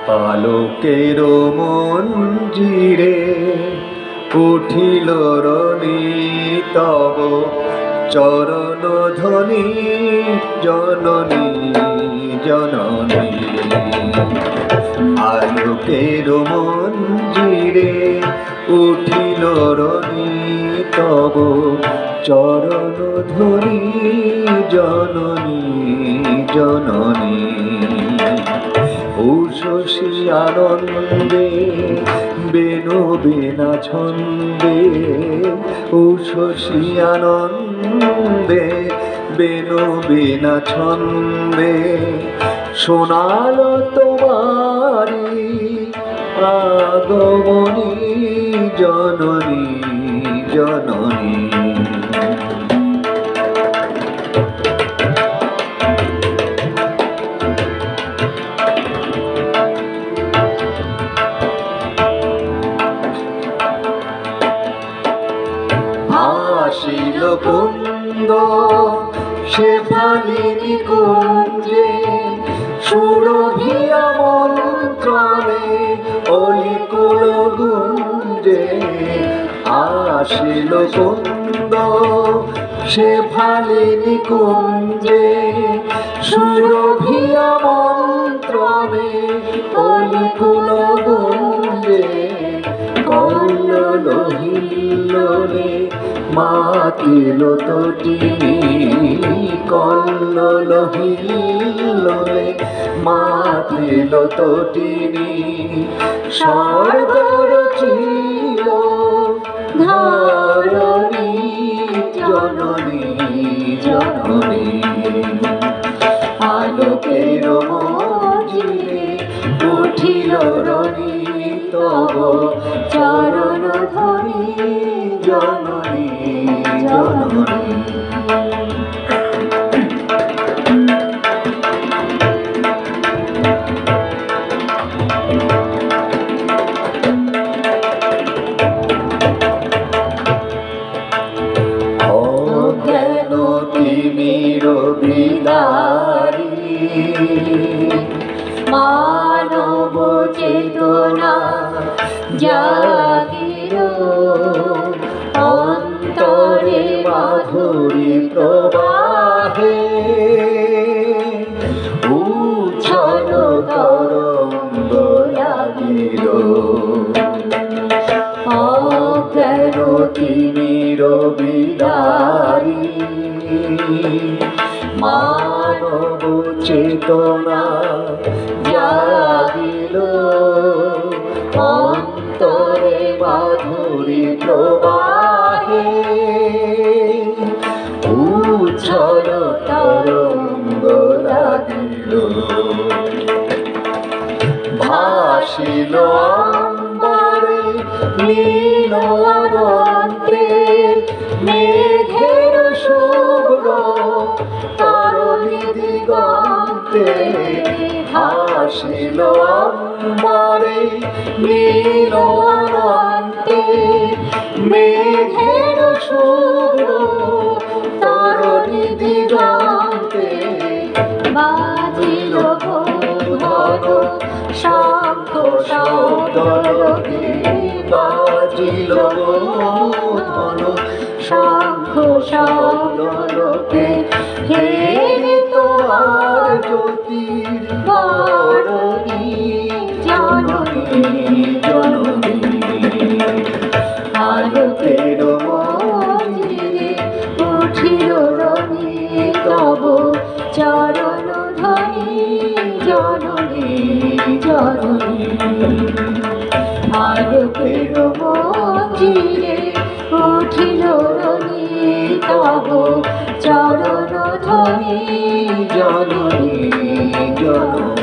আলোকের মঞ্জিরে উঠিল রনি তব চরণ ধ্বনি জননী জননী। আলোকের মঞ্জিরে উঠিল রনি তব চরণ ধ্বনি জননী জননী। উষসী আনন্দে বেনু বিনা ছন্দে, উষসী আনন্দে বেনু বিনা ছন্দে শোনালো তোমারি আগমনী জননী জননী। আসিল কুন্দ শেফালিনী কুঞ্জে, সুরভিয়া মন্ত্রণে অলিকুল গুঞ্জে। আসিল কুন্দ শেফালিনী কুঞ্জে, সুরভিয়া মন্ত্রণে অলিকুল গুঞ্জে। কল্লোল হিল্লোলে মাতিল তটিনী, কল্লোল হিল্লোলে মাতিল তটিনী। স্বর্গর ছিল ধরণী জননী জননী। আলোকের মঞ্জিরে উঠিল রনি তব চরণ ধ্বনি জননী জননী। অজ্ঞান তিমির বিদারী মানব চেতনা জাগিল, অন্তরে মাধুরী প্রবাহে উচ্ছল তরঙ্গ লাগিল। অজ্ঞান তিমির বিদারী মানব চেতনা জাগিল, অন্তরে মাধুরী প্রবাহে উচ্ছল তরঙ্গ লাগিল। ভাসিল অম্বরে নীল অনন্তে মেঘের শুভ্র তরণী দিগন্তে। ভাসিল অম্বরে নীল অনন্তে মেঘের শুভ্র তরণী দিগন্তে। বাজিল ঘোঘর শঙ্খ শব্দলোকে, বাজিল ঘোঘর শঙ্খ শব্দলোকে। হে তোমার জ্যোতির বরণী জননী জননী। আলোকের মঞ্জিরে উঠিল রনি তব চরণ ধ্বনি জননী জননী। আলোকের মঞ্জিরে উঠিল রনি তব চরণ ধ্বনি জননী জননী।